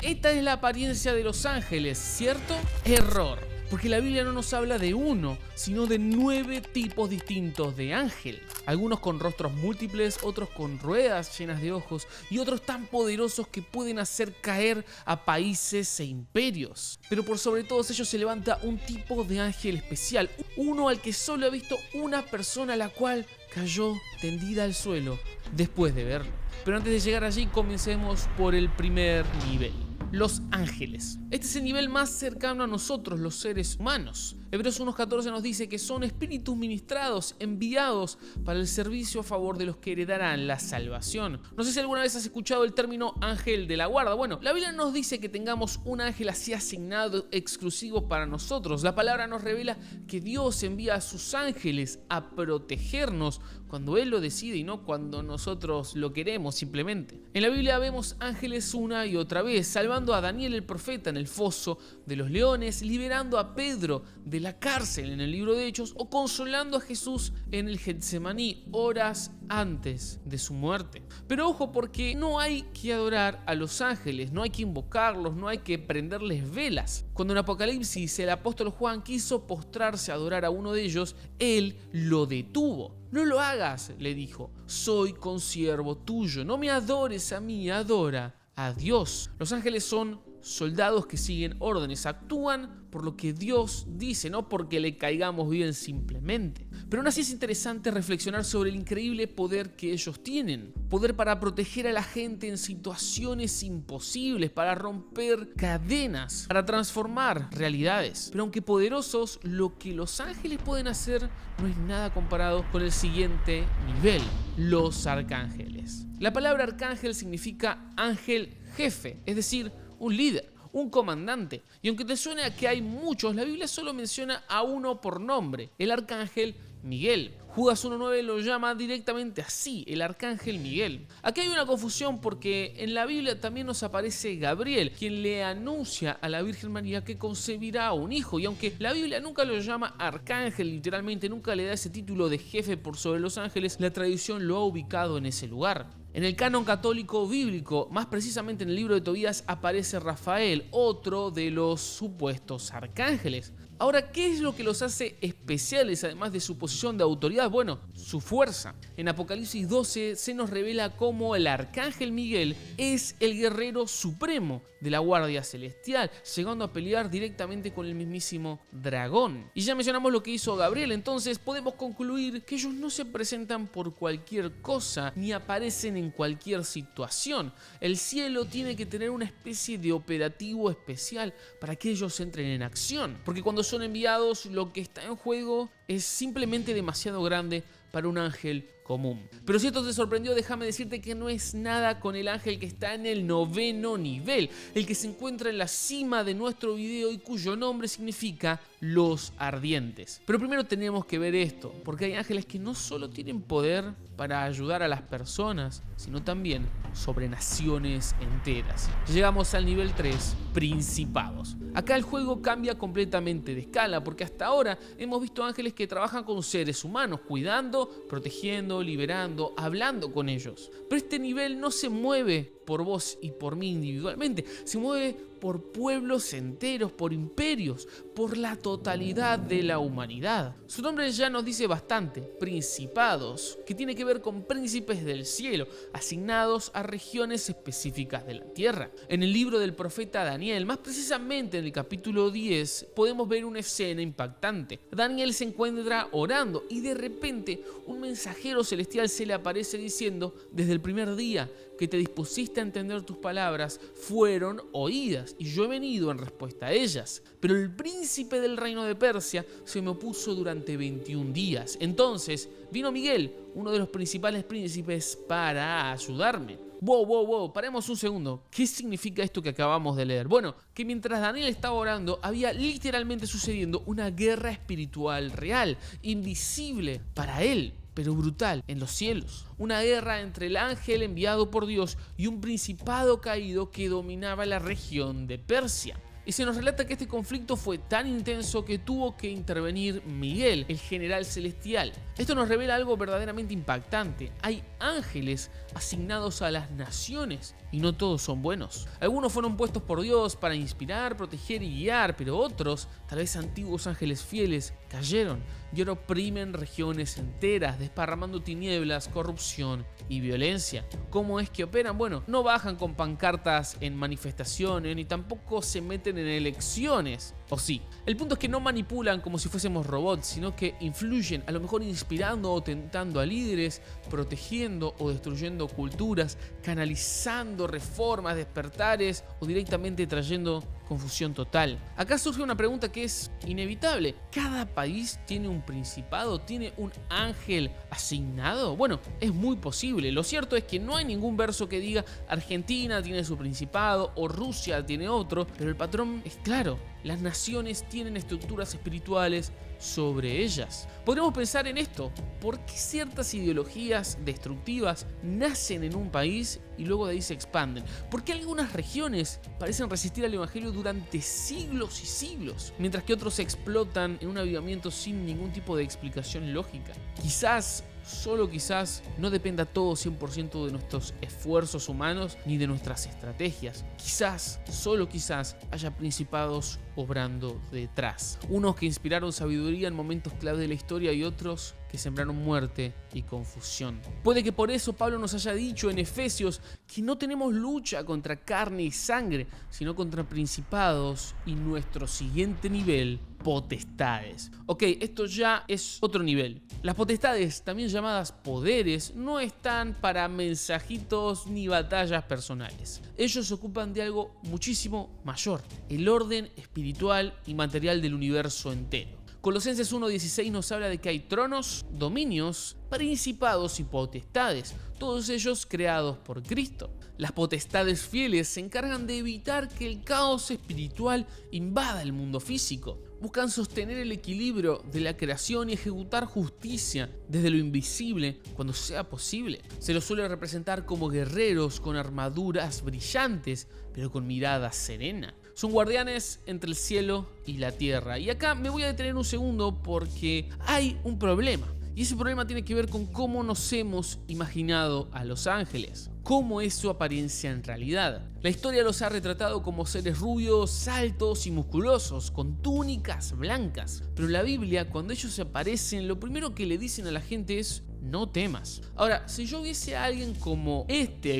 esta es la apariencia de los ángeles, ¿cierto? Error. Porque la Biblia no nos habla de uno, sino de 9 tipos distintos de ángel. Algunos con rostros múltiples, otros con ruedas llenas de ojos y otros tan poderosos que pueden hacer caer a países e imperios. Pero por sobre todos ellos se levanta un tipo de ángel especial, uno al que solo ha visto una persona, la cual cayó tendida al suelo después de verlo. Pero antes de llegar allí, comencemos por el primer nivel. Los ángeles. Este es el nivel más cercano a nosotros, los seres humanos. Hebreos 1:14 nos dice que son espíritus ministrados, enviados para el servicio a favor de los que heredarán la salvación. No sé si alguna vez has escuchado el término ángel de la guarda. Bueno, la Biblia nos dice que tengamos un ángel así asignado, exclusivo para nosotros. La palabra nos revela que Dios envía a sus ángeles a protegernos cuando Él lo decide y no cuando nosotros lo queremos simplemente. En la Biblia vemos ángeles una y otra vez, salvando a Daniel el profeta en el foso de los leones, liberando a Pedro de la cárcel en el libro de Hechos o consolando a Jesús en el Getsemaní horas antes de su muerte. Pero ojo, porque no hay que adorar a los ángeles, no hay que invocarlos, no hay que prenderles velas. Cuando en Apocalipsis el apóstol Juan quiso postrarse a adorar a uno de ellos, él lo detuvo. No lo hagas, le dijo, soy consiervo tuyo, no me adores a mí, adora a Dios. Los ángeles son soldados que siguen órdenes, actúan por lo que Dios dice, no porque le caigamos bien simplemente. Pero aún así es interesante reflexionar sobre el increíble poder que ellos tienen. Poder para proteger a la gente en situaciones imposibles, para romper cadenas, para transformar realidades. Pero aunque poderosos, lo que los ángeles pueden hacer no es nada comparado con el siguiente nivel, los arcángeles. La palabra arcángel significa ángel jefe, es decir, un líder, un comandante. Y aunque te suene a que hay muchos, la Biblia solo menciona a uno por nombre, el arcángel Miguel. Judas 1:9 lo llama directamente así, el arcángel Miguel. Aquí hay una confusión porque en la Biblia también nos aparece Gabriel, quien le anuncia a la Virgen María que concebirá un hijo. Y aunque la Biblia nunca lo llama arcángel, literalmente nunca le da ese título de jefe por sobre los ángeles, la tradición lo ha ubicado en ese lugar. En el canon católico bíblico, más precisamente en el libro de Tobías, aparece Rafael, otro de los supuestos arcángeles. Ahora, ¿qué es lo que los hace especiales además de su posición de autoridad? Bueno, su fuerza. En Apocalipsis 12 se nos revela cómo el arcángel Miguel es el guerrero supremo de la Guardia Celestial, llegando a pelear directamente con el mismísimo dragón. Y ya mencionamos lo que hizo Gabriel, entonces podemos concluir que ellos no se presentan por cualquier cosa ni aparecen en cualquier situación. El cielo tiene que tener una especie de operativo especial para que ellos entren en acción, porque cuando son enviados, lo que está en juego es simplemente demasiado grande para un ángel común. Pero si esto te sorprendió, déjame decirte que no es nada con el ángel que está en el 9º nivel, el que se encuentra en la cima de nuestro video y cuyo nombre significa los ardientes. Pero primero tenemos que ver esto, porque hay ángeles que no solo tienen poder para ayudar a las personas, sino también sobre naciones enteras. Llegamos al nivel 3, principados. Acá el juego cambia completamente de escala, porque hasta ahora hemos visto ángeles que trabajan con seres humanos, cuidando, protegiendo, liberando, hablando con ellos. Pero este nivel no se mueve por vos y por mí individualmente, se mueve por pueblos enteros, por imperios, por la totalidad de la humanidad. Su nombre ya nos dice bastante, principados, que tiene que ver con príncipes del cielo, asignados a regiones específicas de la tierra. En el libro del profeta Daniel, más precisamente en el capítulo 10, podemos ver una escena impactante. Daniel se encuentra orando y de repente un mensajero celestial se le aparece diciendo: desde el primer día que te dispusiste a entender tus palabras, fueron oídas, y yo he venido en respuesta a ellas. Pero el príncipe del reino de Persia se me opuso durante 21 días. Entonces vino Miguel, uno de los principales príncipes, para ayudarme. Wow, paremos un segundo. ¿Qué significa esto que acabamos de leer? Bueno, que mientras Daniel estaba orando, había literalmente sucediendo una guerra espiritual real, invisible para él, pero brutal en los cielos. Una guerra entre el ángel enviado por Dios y un principado caído que dominaba la región de Persia. Y se nos relata que este conflicto fue tan intenso que tuvo que intervenir Miguel, el general celestial. Esto nos revela algo verdaderamente impactante. Hay ángeles asignados a las naciones y no todos son buenos. Algunos fueron puestos por Dios para inspirar, proteger y guiar, pero otros, tal vez antiguos ángeles fieles, cayeron y ahora oprimen regiones enteras, desparramando tinieblas, corrupción y violencia. ¿Cómo es que operan? Bueno, no bajan con pancartas en manifestaciones ni tampoco se meten en elecciones. ¿O sí? El punto es que no manipulan como si fuésemos robots, sino que influyen, a lo mejor inspirando o tentando a líderes, protegiendo o destruyendo culturas, canalizando reformas, despertares o directamente trayendo confusión total. Acá surge una pregunta que es inevitable. ¿Cada país tiene un principado? ¿Tiene un ángel asignado? Bueno, es muy posible. Lo cierto es que no hay ningún verso que diga Argentina tiene su principado o Rusia tiene otro, pero el patrón es claro. Las naciones tienen estructuras espirituales sobre ellas. Podríamos pensar en esto. ¿Por qué ciertas ideologías destructivas nacen en un país y luego de ahí se expanden? ¿Por qué algunas regiones parecen resistir al evangelio durante siglos y siglos, mientras que otros se explotan en un avivamiento sin ningún tipo de explicación lógica? Quizás, solo quizás, no dependa todo 100% de nuestros esfuerzos humanos ni de nuestras estrategias. Quizás, solo quizás, haya principados obrando detrás. Unos que inspiraron sabiduría en momentos clave de la historia y otros que sembraron muerte y confusión. Puede que por eso Pablo nos haya dicho en Efesios que no tenemos lucha contra carne y sangre, sino contra principados y nuestro siguiente nivel, potestades. Ok, esto ya es otro nivel. Las potestades, también llamadas poderes, no están para mensajitos ni batallas personales. Ellos se ocupan de algo muchísimo mayor, el orden espiritual y material del universo entero. Colosenses 1:16 nos habla de que hay tronos, dominios, principados y potestades, todos ellos creados por Cristo. Las potestades fieles se encargan de evitar que el caos espiritual invada el mundo físico. Buscan sostener el equilibrio de la creación y ejecutar justicia desde lo invisible cuando sea posible. Se los suele representar como guerreros con armaduras brillantes, pero con mirada serena. Son guardianes entre el cielo y la tierra. Y acá me voy a detener un segundo porque hay un problema. Y ese problema tiene que ver con cómo nos hemos imaginado a los ángeles. ¿Cómo es su apariencia en realidad? La historia los ha retratado como seres rubios, altos y musculosos, con túnicas blancas. Pero en la Biblia, cuando ellos aparecen, lo primero que le dicen a la gente es: no temas. Ahora, si yo viese a alguien como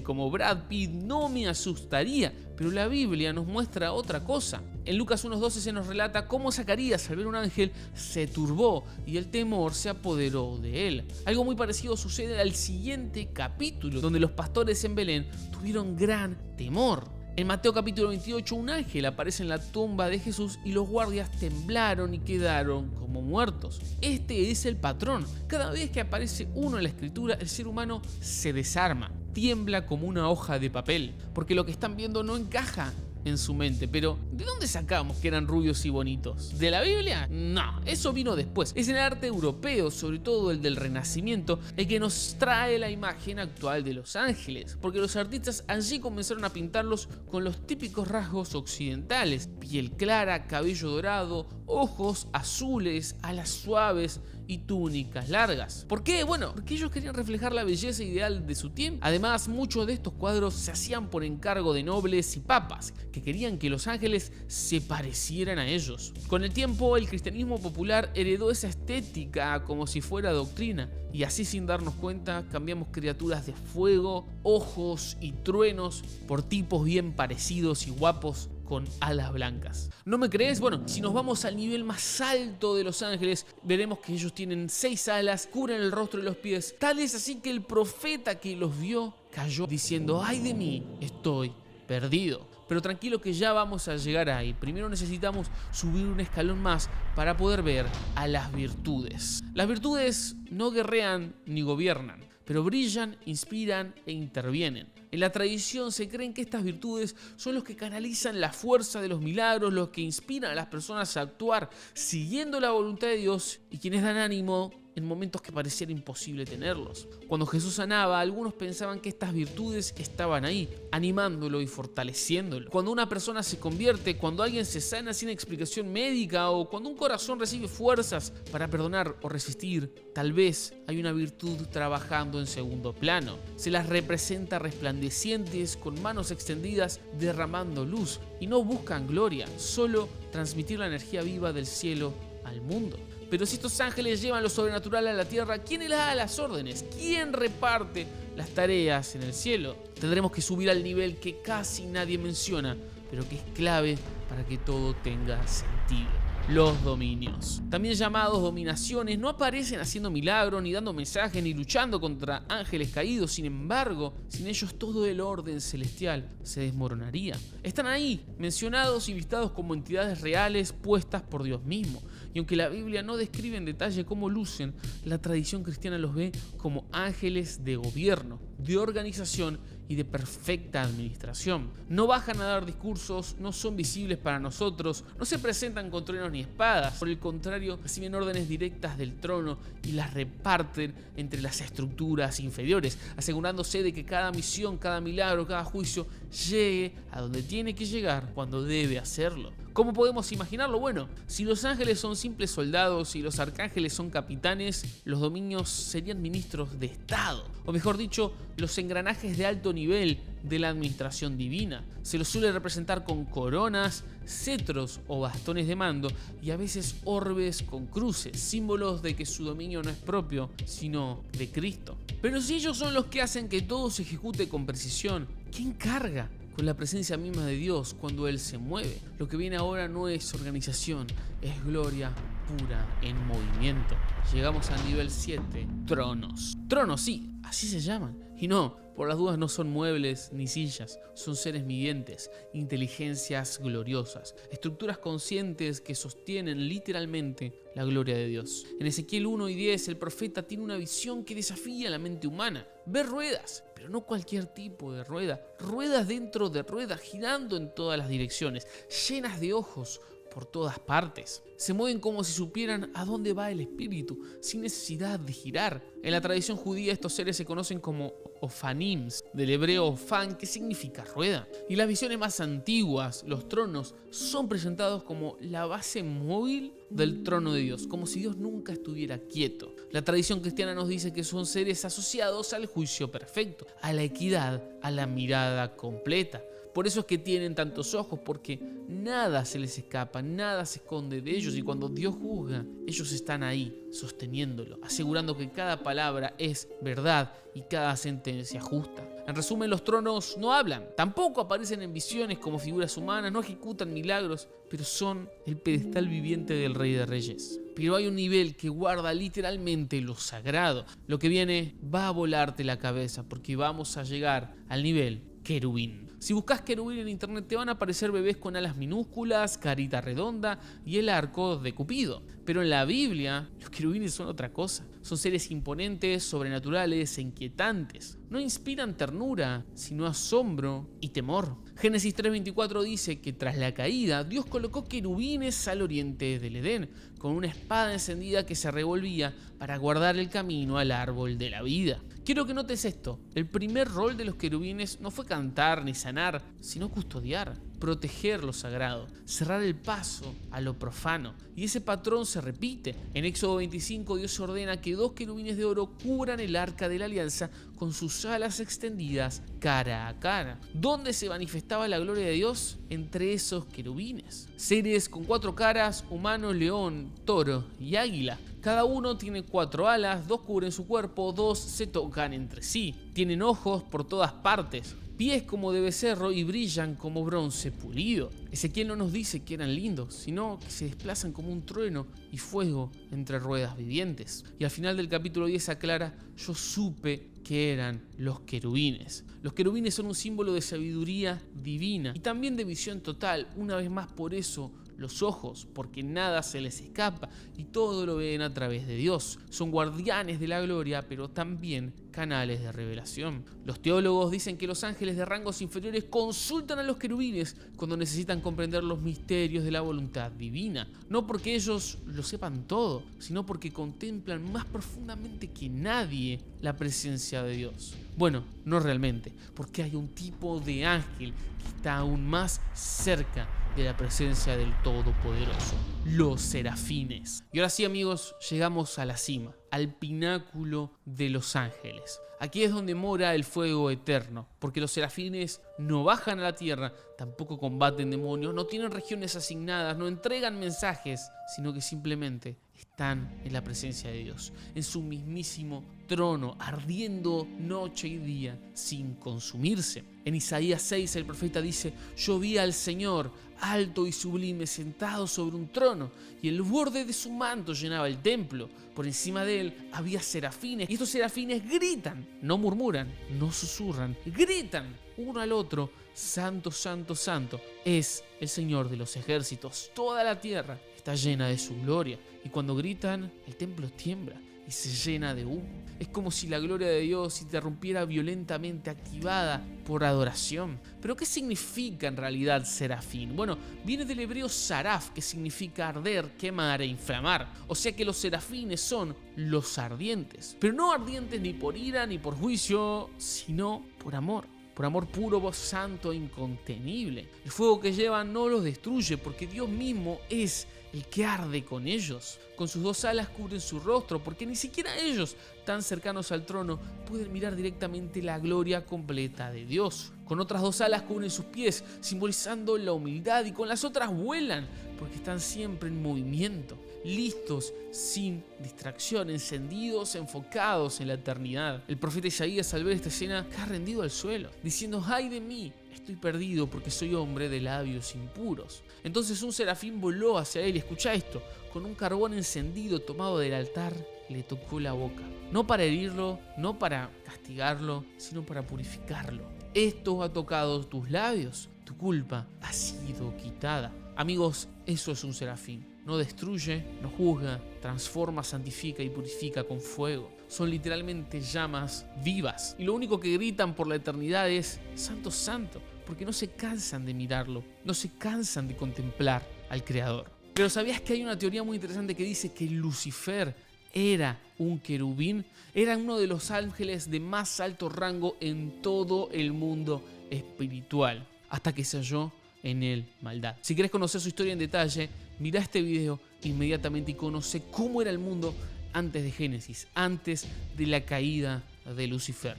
como Brad Pitt, no me asustaría. Pero la Biblia nos muestra otra cosa. En Lucas 1:12 se nos relata cómo Zacarías, al ver un ángel, se turbó y el temor se apoderó de él. Algo muy parecido sucede al siguiente capítulo, donde los pastores en Belén tuvieron gran temor. En Mateo capítulo 28, un ángel aparece en la tumba de Jesús y los guardias temblaron y quedaron como muertos. Este es el patrón. Cada vez que aparece uno en la escritura, el ser humano se desarma, tiembla como una hoja de papel, porque lo que están viendo no encaja en su mente. Pero ¿de dónde sacamos que eran rubios y bonitos? ¿De la Biblia? No, eso vino después. Es el arte europeo, sobre todo el del Renacimiento, el que nos trae la imagen actual de los ángeles, porque los artistas allí comenzaron a pintarlos con los típicos rasgos occidentales: piel clara, cabello dorado, ojos azules, alas suaves y túnicas largas. ¿Por qué? Bueno, porque ellos querían reflejar la belleza ideal de su tiempo. Además, muchos de estos cuadros se hacían por encargo de nobles y papas, que querían que los ángeles se parecieran a ellos. Con el tiempo, el cristianismo popular heredó esa estética como si fuera doctrina, y así, sin darnos cuenta, cambiamos criaturas de fuego, ojos y truenos por tipos bien parecidos y guapos con alas blancas. ¿No me crees? Bueno, si nos vamos al nivel más alto de los ángeles, veremos que ellos tienen 6 alas, cubren el rostro y los pies. Tal es así que el profeta que los vio cayó diciendo: ¡ay de mí! Estoy perdido. Pero tranquilo que ya vamos a llegar ahí. Primero necesitamos subir un escalón más para poder ver a las virtudes. Las virtudes no guerrean ni gobiernan, pero brillan, inspiran e intervienen. En la tradición se creen que estas virtudes son los que canalizan la fuerza de los milagros, los que inspiran a las personas a actuar siguiendo la voluntad de Dios y quienes dan ánimo en momentos que pareciera imposible tenerlos. Cuando Jesús sanaba, algunos pensaban que estas virtudes estaban ahí, animándolo y fortaleciéndolo. Cuando una persona se convierte, cuando alguien se sana sin explicación médica o cuando un corazón recibe fuerzas para perdonar o resistir, tal vez hay una virtud trabajando en segundo plano. Se las representa resplandeciendo resplandecientes, con manos extendidas, derramando luz, y no buscan gloria, solo transmitir la energía viva del cielo al mundo. Pero si estos ángeles llevan lo sobrenatural a la tierra, ¿quién les da las órdenes? ¿Quién reparte las tareas en el cielo? Tendremos que subir al nivel que casi nadie menciona, pero que es clave para que todo tenga sentido. Los dominios, también llamados dominaciones, no aparecen haciendo milagros, ni dando mensajes, ni luchando contra ángeles caídos. Sin embargo, sin ellos todo el orden celestial se desmoronaría. Están ahí, mencionados y listados como entidades reales puestas por Dios mismo. Y aunque la Biblia no describe en detalle cómo lucen, la tradición cristiana los ve como ángeles de gobierno, de organización y de perfecta administración. No bajan a dar discursos, no son visibles para nosotros, no se presentan con truenos ni espadas. Por el contrario, reciben órdenes directas del trono y las reparten entre las estructuras inferiores, asegurándose de que cada misión, cada milagro, cada juicio llegue a donde tiene que llegar cuando debe hacerlo. ¿Cómo podemos imaginarlo? Bueno, si los ángeles son simples soldados y los arcángeles son capitanes, los dominios serían ministros de Estado, o mejor dicho, los engranajes de alto nivel de la administración divina. Se los suele representar con coronas, cetros o bastones de mando y a veces orbes con cruces, símbolos de que su dominio no es propio, sino de Cristo. Pero si ellos son los que hacen que todo se ejecute con precisión, ¿quién carga con la presencia misma de Dios cuando Él se mueve? Lo que viene ahora no es organización, es gloria pura en movimiento. Llegamos al nivel 7, tronos. Tronos, sí, así se llaman. Y no, por las dudas no son muebles ni sillas, son seres vivientes, inteligencias gloriosas, estructuras conscientes que sostienen literalmente la gloria de Dios. En Ezequiel 1 y 10 el profeta tiene una visión que desafía la mente humana. Ve ruedas, pero no cualquier tipo de rueda, ruedas dentro de ruedas girando en todas las direcciones, llenas de ojos por todas partes. Se mueven como si supieran a dónde va el espíritu, sin necesidad de girar. En la tradición judía estos seres se conocen como Ophanims, del hebreo Ophan, que significa rueda. Y las visiones más antiguas, los tronos, son presentados como la base móvil del trono de Dios, como si Dios nunca estuviera quieto. La tradición cristiana nos dice que son seres asociados al juicio perfecto, a la equidad, a la mirada completa. Por eso es que tienen tantos ojos, porque nada se les escapa, nada se esconde de ellos, y cuando Dios juzga, ellos están ahí, sosteniéndolo, asegurando que cada palabra es verdad y cada sentencia justa. En resumen, los tronos no hablan, tampoco aparecen en visiones como figuras humanas, no ejecutan milagros, pero son el pedestal viviente del Rey de Reyes. Pero hay un nivel que guarda literalmente lo sagrado. Lo que viene va a volarte la cabeza, porque vamos a llegar al nivel querubín. Si buscas querubín en internet te van a aparecer bebés con alas minúsculas, carita redonda y el arco de Cupido. Pero en la Biblia los querubines son otra cosa. Son seres imponentes, sobrenaturales e inquietantes. No inspiran ternura, sino asombro y temor. Génesis 3:24 dice que tras la caída Dios colocó querubines al oriente del Edén, con una espada encendida que se revolvía para guardar el camino al árbol de la vida. Quiero que notes esto, el primer rol de los querubines no fue cantar ni sanar, sino custodiar, proteger lo sagrado, cerrar el paso a lo profano. Y ese patrón se repite. En Éxodo 25 Dios ordena que 2 querubines de oro cubran el arca de la alianza con sus alas extendidas cara a cara. ¿Dónde se manifestaba la gloria de Dios? Entre esos querubines. Seres con 4 caras, humano, león, toro y águila. Cada uno tiene 4 alas, 2 cubren su cuerpo, 2 se tocan entre sí. Tienen ojos por todas partes, pies como de becerro y brillan como bronce pulido. Ezequiel no nos dice que eran lindos, sino que se desplazan como un trueno y fuego entre ruedas vivientes. Y al final del capítulo 10 aclara: yo supe que eran los querubines. Los querubines son un símbolo de sabiduría divina y también de visión total. Una vez más, por eso los ojos, porque nada se les escapa y todo lo ven a través de Dios. Son guardianes de la gloria, pero también canales de revelación. Los teólogos dicen que los ángeles de rangos inferiores consultan a los querubines cuando necesitan comprender los misterios de la voluntad divina. No porque ellos lo sepan todo, sino porque contemplan más profundamente que nadie la presencia de Dios. Bueno, no realmente, porque hay un tipo de ángel que está aún más cerca de la presencia del Todopoderoso, los serafines. Y ahora sí, amigos, llegamos a la cima. al pináculo de los ángeles. Aquí es donde mora el fuego eterno, porque los serafines no bajan a la tierra, tampoco combaten demonios, no tienen regiones asignadas, no entregan mensajes, sino que simplemente están en la presencia de Dios, en su mismísimo trono, ardiendo noche y día sin consumirse. En Isaías 6 el profeta dice: yo vi al Señor alto y sublime sentado sobre un trono, y el borde de su manto llenaba el templo. Por encima de él había serafines, y estos serafines gritan, no murmuran, no susurran, gritan uno al otro: santo, santo, santo es el Señor de los ejércitos. Toda la tierra está llena de su gloria. Y cuando gritan, el templo tiembla y se llena de humo. Es como si la gloria de Dios interrumpiera violentamente, activada por adoración. ¿Pero qué significa en realidad serafín? Bueno, viene del hebreo saraf, que significa arder, quemar e inflamar. O sea que los serafines son los ardientes. Pero no ardientes ni por ira ni por juicio, sino por amor. Por amor puro, santo e incontenible. El fuego que llevan no los destruye, porque Dios mismo es el que arde con ellos. Con sus dos alas cubren su rostro, porque ni siquiera ellos, tan cercanos al trono, pueden mirar directamente la gloria completa de Dios. Con otras dos alas cubren sus pies, simbolizando la humildad, y con las otras vuelan, porque están siempre en movimiento, listos, sin distracción, encendidos, enfocados en la eternidad. El profeta Isaías, al ver esta escena, cae rendido al suelo, diciendo: ¡ay de mí! Estoy perdido porque soy hombre de labios impuros. Entonces un serafín voló hacia él, y escucha esto: con un carbón encendido tomado del altar, le tocó la boca. No para herirlo, no para castigarlo, sino para purificarlo. Esto ha tocado tus labios, tu culpa ha sido quitada. Amigos, eso es un serafín. No destruye, no juzga, transforma, santifica y purifica con fuego. Son literalmente llamas vivas. Y lo único que gritan por la eternidad es: santo, santo, porque no se cansan de mirarlo, no se cansan de contemplar al Creador. Pero ¿sabías que hay una teoría muy interesante que dice que Lucifer era un querubín? Era uno de los ángeles de más alto rango en todo el mundo espiritual, hasta que se halló en él maldad. Si querés conocer su historia en detalle, mirá este video inmediatamente y conoce cómo era el mundo antes de Génesis, antes de la caída de Lucifer.